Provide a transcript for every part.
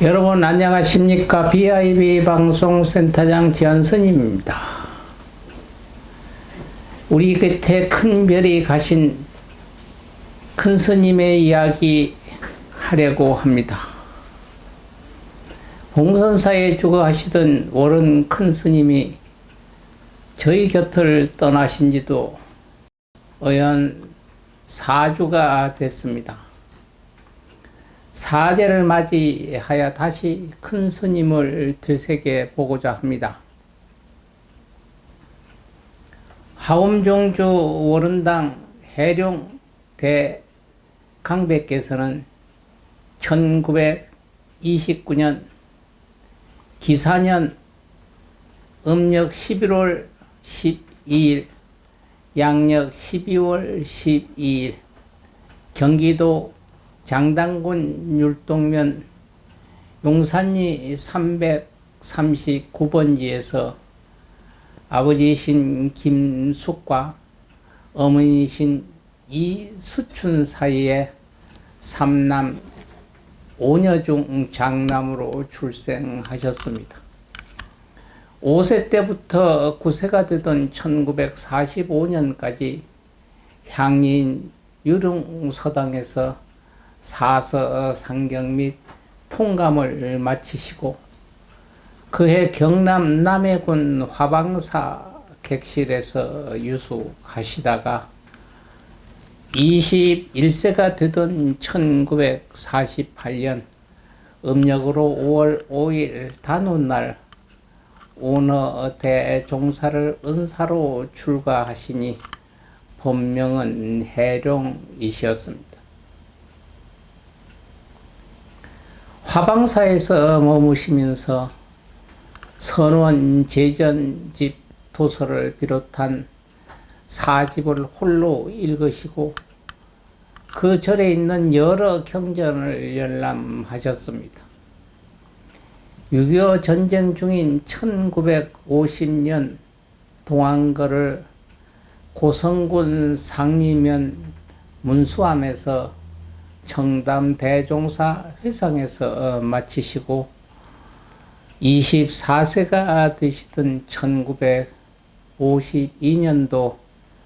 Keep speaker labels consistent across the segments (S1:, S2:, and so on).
S1: 여러분 안녕하십니까? BIB 방송센터장 지한선임입니다. 우리 곁에 큰 별이 가신 큰 스님의 이야기 하려고 합니다. 봉선사에 주거하시던 오른 큰 스님이 저희 곁을 떠나신 지도 어연 4주가 됐습니다. 사제를 맞이하여 다시 큰 스님을 되새겨 보고자 합니다. 하엄종주 원른당 해룡 대강백께서는 1929년 기사년 음력 11월 12일 양력 12월 12일 경기도 장당군 율동면 용산리 339번지에서 아버지이신 김숙과 어머니이신 이수춘 사이에 3남 5녀 중 장남으로 출생하셨습니다. 5세 때부터 9세가 되던 1945년까지 향리인 유릉서당에서 사서 상경 및 통감을 마치시고 그해 경남 남해군 화방사 객실에서 유숙하시다가 21세가 되던 1948년 음력으로 5월 5일 단오날 오너 대종사를 은사로 출가하시니 본명은 해룡이시었습니다. 화방사에서 머무시면서 선원 제전집 도서를 비롯한 사집을 홀로 읽으시고 그 절에 있는 여러 경전을 열람하셨습니다. 6.25 전쟁 중인 1950년 동안거를 고성군 상리면 문수암에서 청담 대종사 회상에서 마치시고 24세가 되시던 1952년도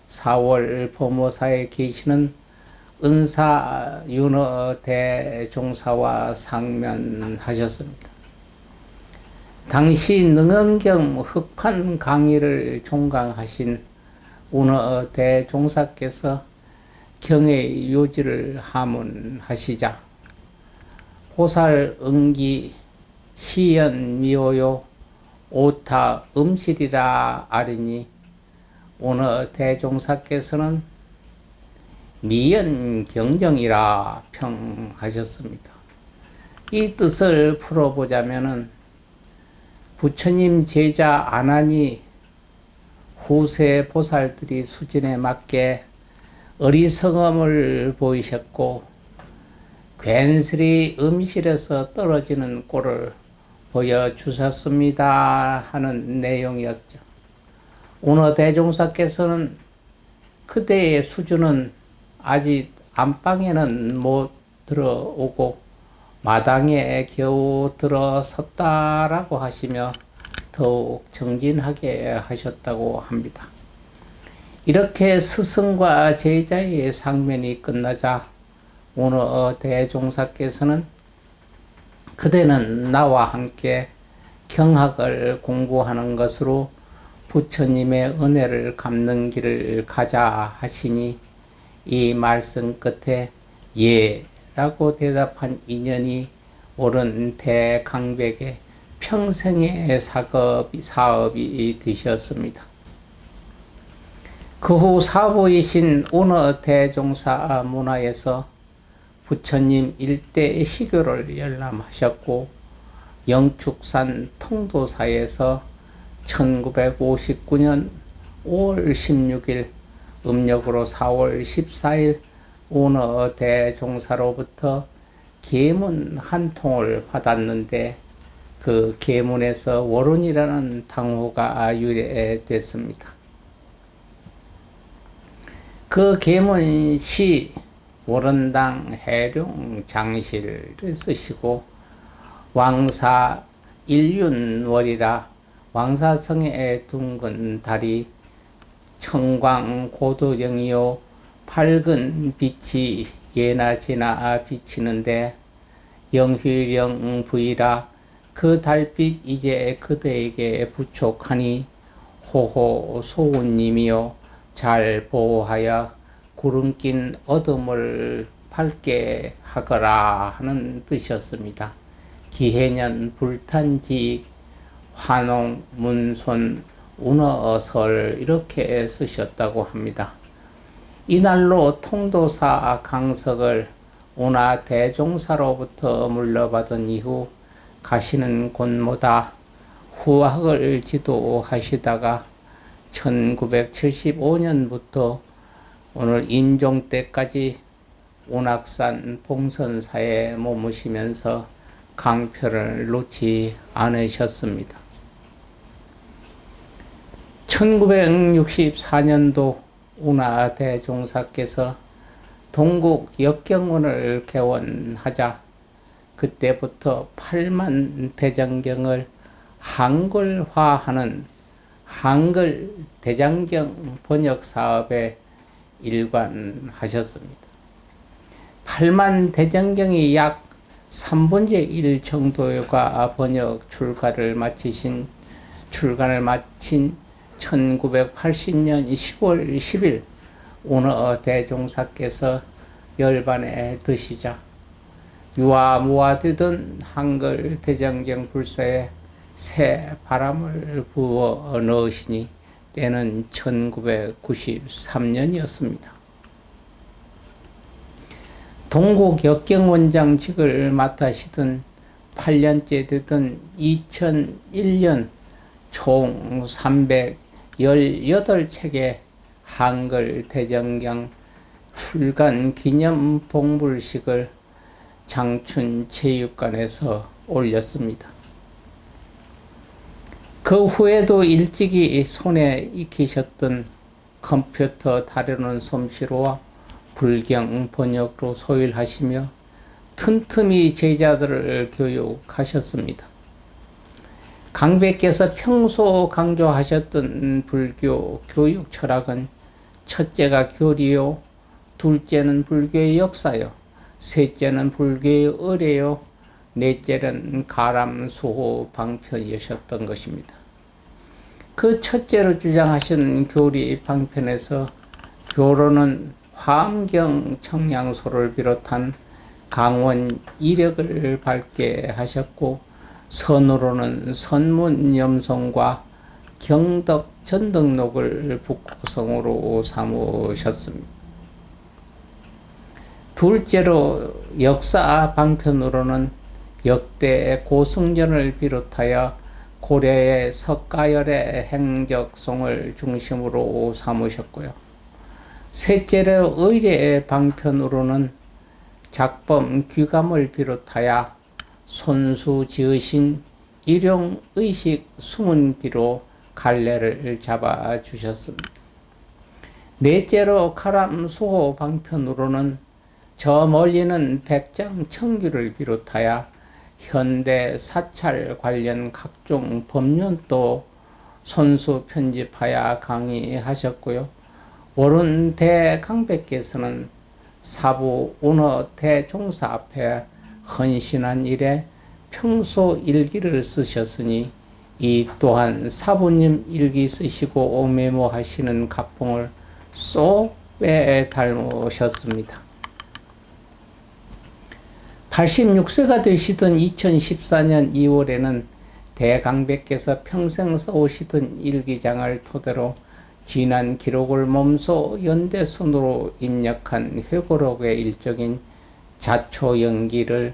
S1: 4월 범호사에 계시는 은사 윤허 대종사와 상면하셨습니다. 당시 능언경 흑판 강의를 종강하신 운허 대종사께서 경의 요지를 하문하시자 호살 응기 시연 미오요 오타 음실이라 아리니 오너 대종사께서는 미연 경정이라 평하셨습니다. 이 뜻을 풀어보자면은 부처님 제자 아난이 후세 보살들이 수준에 맞게 어리석음을 보이셨고 괜스레 음실에서 떨어지는 꼴을 보여주셨습니다 하는 내용이었죠. 오너 대종사께서는 그대의 수준은 아직 안방에는 못 들어오고 마당에 겨우 들어섰다라고 하시며 더욱 정진하게 하셨다고 합니다. 이렇게 스승과 제자의 상면이 끝나자 오너 대종사께서는 그대는 나와 함께 경학을 공부하는 것으로 부처님의 은혜를 갚는 길을 가자 하시니 이 말씀 끝에 예 라고 대답한 인연이 옳은 대강백의 평생의 사업이 되셨습니다. 그 후 사부이신 오너 대종사 문화에서 부처님 일대 시교를 열람하셨고 영축산 통도사에서 1959년 5월 16일 음력으로 4월 14일 오너 대종사로부터 계문 한 통을 받았는데 그 계문에서 월운이라는 당호가 유래됐습니다. 그 계문 시 월원당 해룡 장실을 쓰시고 왕사 일륜월이라 왕사성의 둥근 달이 청광고도령이요 밝은 빛이 예나지나 비치는데 영휘령 부이라 그 달빛 이제 그대에게 부촉하니 호호 소운님이요 잘 보호하여 구름 낀 어둠을 밝게 하거라 하는 뜻이었습니다. 기해년 불탄지 환홍 문손 운어설 이렇게 쓰셨다고 합니다. 이날로 통도사 강석을 운하 대종사로부터 물려받은 이후 가시는 곳마다 후학을 지도하시다가 1975년부터 오늘 인종 때까지 운악산 봉선사에 머무시면서 강표를 놓지 않으셨습니다. 1964년도 운하 대종사께서 동국 역경문을 개원하자 그때부터 8만 대장경을 한글화하는 한글 대장경 번역 사업에 일관하셨습니다. 8만 대장경이 약 3분의 1 정도가 번역 출간을 마친 1980년 10월 10일 운하 대종사께서 열반에 드시자 유아무아되던 한글 대장경 불사에 새 바람을 부어 넣으시니 때는 1993년이었습니다. 동국 역경원장직을 맡으시던 8년째 되던 2001년 총 318책의 한글 대장경 출간 기념 봉불식을 장춘체육관에서 올렸습니다. 그 후에도 일찍이 손에 익히셨던 컴퓨터 다루는 솜씨로와 불경 번역으로 소일하시며 틈틈이 제자들을 교육하셨습니다. 강백께서 평소 강조하셨던 불교 교육 철학은 첫째가 교리요, 둘째는 불교의 역사요, 셋째는 불교의 의례요, 넷째는 가람수호 방편이셨던 것입니다. 그 첫째로 주장하신 교리 방편에서 교로는 화엄경 청량소를 비롯한 강원 이력을 밝게 하셨고 선으로는 선문염송과 경덕 전덕록을 북구성으로 삼으셨습니다. 둘째로 역사 방편으로는 역대 고승전을 비롯하여 고려의 석가열의 행적송을 중심으로 삼으셨고요. 셋째로 의례의 방편으로는 작범 귀감을 비롯하여 손수 지으신 일용의식 수문비로 갈래를 잡아 주셨습니다. 넷째로 가람수호 방편으로는 저 멀리는 백장 청규를 비롯하여 현대 사찰 관련 각종 법륜도 손수 편집하여 강의하셨고요. 오른 대강백께서는 사부 운하 대종사 앞에 헌신한 일에 평소 일기를 쓰셨으니 이 또한 사부님 일기 쓰시고 메모하시는 각봉을 쏙 빼닮으셨습니다. 86세가 되시던 2014년 2월에는 대강백께서 평생 써오시던 일기장을 토대로 지난 기록을 몸소 연대손으로 입력한 회고록의 일종인 자초연기를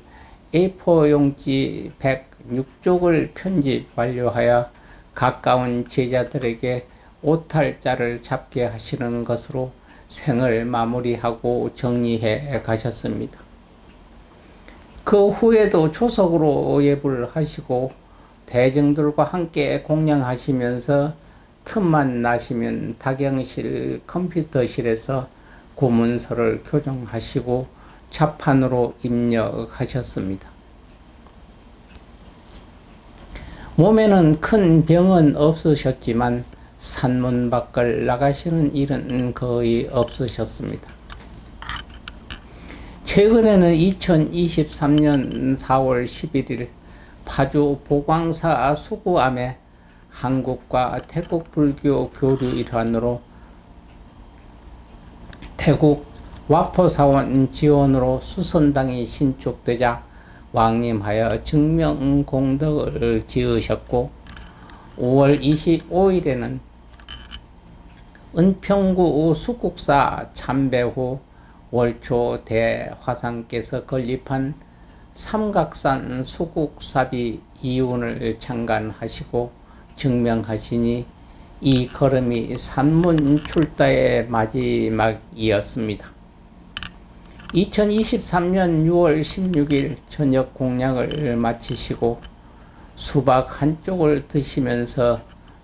S1: A4 용지 106쪽을 편집 완료하여 가까운 제자들에게 오탈자를 잡게 하시는 것으로 생을 마무리하고 정리해 가셨습니다. 그 후에도 조석으로 예불 하시고 대중들과 함께 공양하시면서 틈만 나시면 다경실 컴퓨터실에서 고문서를 교정하시고 자판으로 입력하셨습니다. 몸에는 큰 병은 없으셨지만 산문 밖을 나가시는 일은 거의 없으셨습니다. 최근에는 2023년 4월 11일 파주 보광사 수구암에 한국과 태국 불교 교류 일환으로 태국 와포사원 지원으로 수선당이 신축되자 왕림하여 증명공덕을 지으셨고, 5월 25일에는 은평구 수국사 참배 후 월초 대화상께서 건립한 삼각산 수국사비 이운을 창간하시고 증명하시니 이 걸음이 산문 출다의 마지막이었습니다. 2023년 6월 16일 저녁 공양을 마치시고 수박 한쪽을 드시면서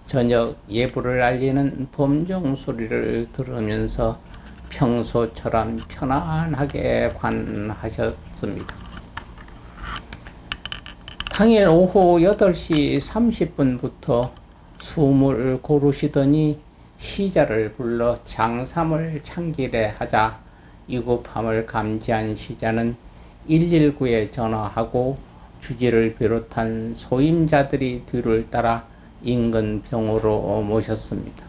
S1: 저녁 예불을 알리는 범정 소리를 들으면서 평소처럼 편안하게 관하셨습니다. 당일 오후 8시 30분부터 숨을 고르시더니 시자를 불러 장삼을 창길에 하자 위급함을 감지한 시자는 119에 전화하고 주지를 비롯한 소임자들이 뒤를 따라 인근 병으로 모셨습니다.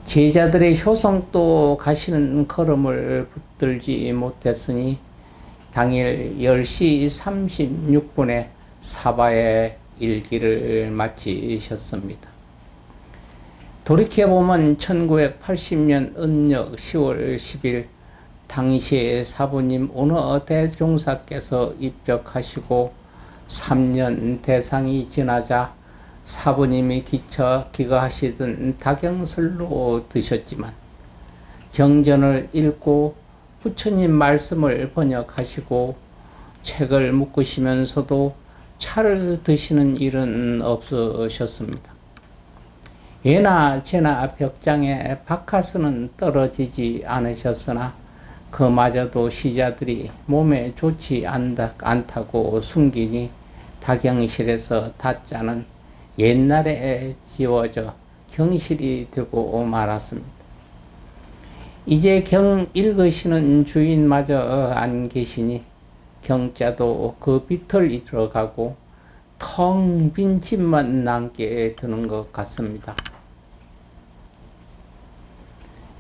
S1: 제자들의 효성도 가시는 걸음을 붙들지 못했으니 당일 10시 36분에 사바의 일기를 마치셨습니다. 돌이켜보면 1980년 음력 10월 10일 당시에 사부님 어느 대종사께서 입적하시고 3년 대상이 지나자 사부님이 기거하시던 다경설로 드셨지만 경전을 읽고 부처님 말씀을 번역하시고 책을 묶으시면서도 차를 드시는 일은 없으셨습니다. 예나 제나 벽장에 박하스는 떨어지지 않으셨으나 그마저도 시자들이 몸에 좋지 않다고 숨기니 다경실에서 다자는 옛날에 지워져 경실이 되고 말았습니다. 이제 경 읽으시는 주인마저 안 계시니 경자도 그 비틀이 들어가고 텅 빈 집만 남게 되는 것 같습니다.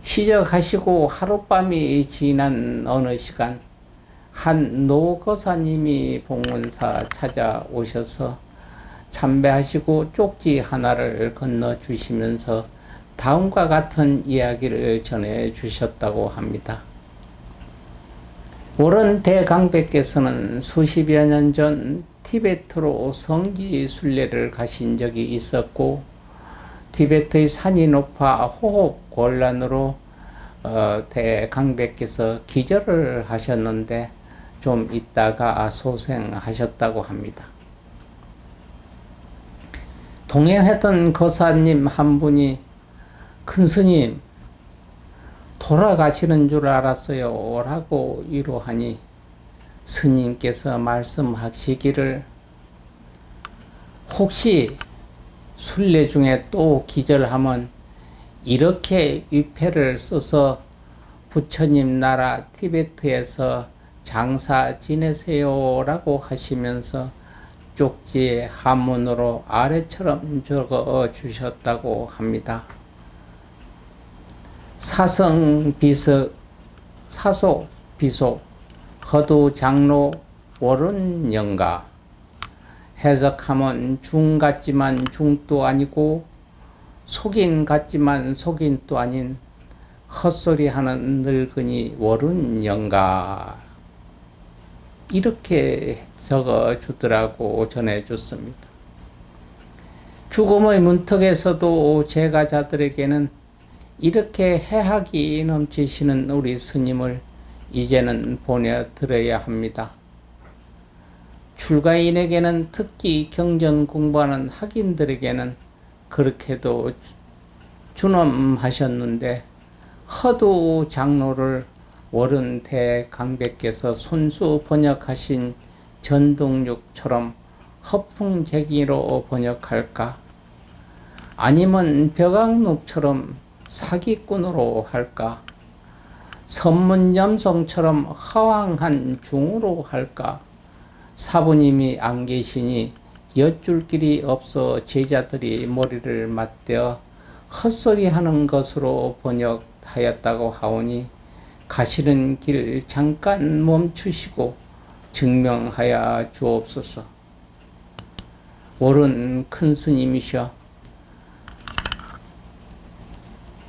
S1: 시적하시고 하룻밤이 지난 어느 시간 한 노거사님이 봉문사 찾아오셔서 참배하시고 쪽지 하나를 건너주시면서 다음과 같은 이야기를 전해주셨다고 합니다. 오른 대강배께서는 수십여 년 전 티베트로 성지 순례를 가신 적이 있었고 티베트의 산이 높아 호흡 곤란으로 대강배께서 기절을 하셨는데 좀 있다가 소생하셨다고 합니다. 동행했던 거사님 한 분이 큰 스님 돌아가시는 줄 알았어요 라고 위로하니 스님께서 말씀하시기를 혹시 순례 중에 또 기절하면 이렇게 위패를 써서 부처님 나라 티베트에서 장사 지내세요 라고 하시면서 쪽지에 한문으로 아래처럼 적어 주셨다고 합니다. 사성 비석 사소 비속 허두 장로 월은 영가 해석하면 중 같지만 중도 아니고 속인 같지만 속인도 아닌 헛소리 하는 늙은이 월은 영가 이렇게 적어 주더라고 전해줬습니다. 죽음의 문턱에서도 제가자들에게는 이렇게 해학이 넘치시는 우리 스님을 이제는 보내드려야 합니다. 출가인에게는 특히 경전 공부하는 학인들에게는 그렇게도 준엄하셨는데 허두 장로를 월은 대강배께서 손수 번역하신 전동육처럼 허풍쟁이로 번역할까? 아니면 벼강록처럼 사기꾼으로 할까? 선문염송처럼 허황한 중으로 할까? 사부님이 안 계시니 여쭐 길이 없어 제자들이 머리를 맞대어 헛소리하는 것으로 번역하였다고 하오니 가시는 길 잠깐 멈추시고 증명하여 주옵소서. 옳은 큰 스님이셔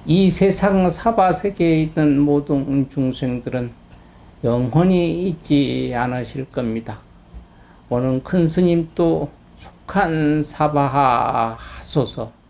S1: 이 세상 사바세계에 있는 모든 중생들은 영원히 잊지 않으실 겁니다. 오늘 큰 스님도 속한 사바하 하소서.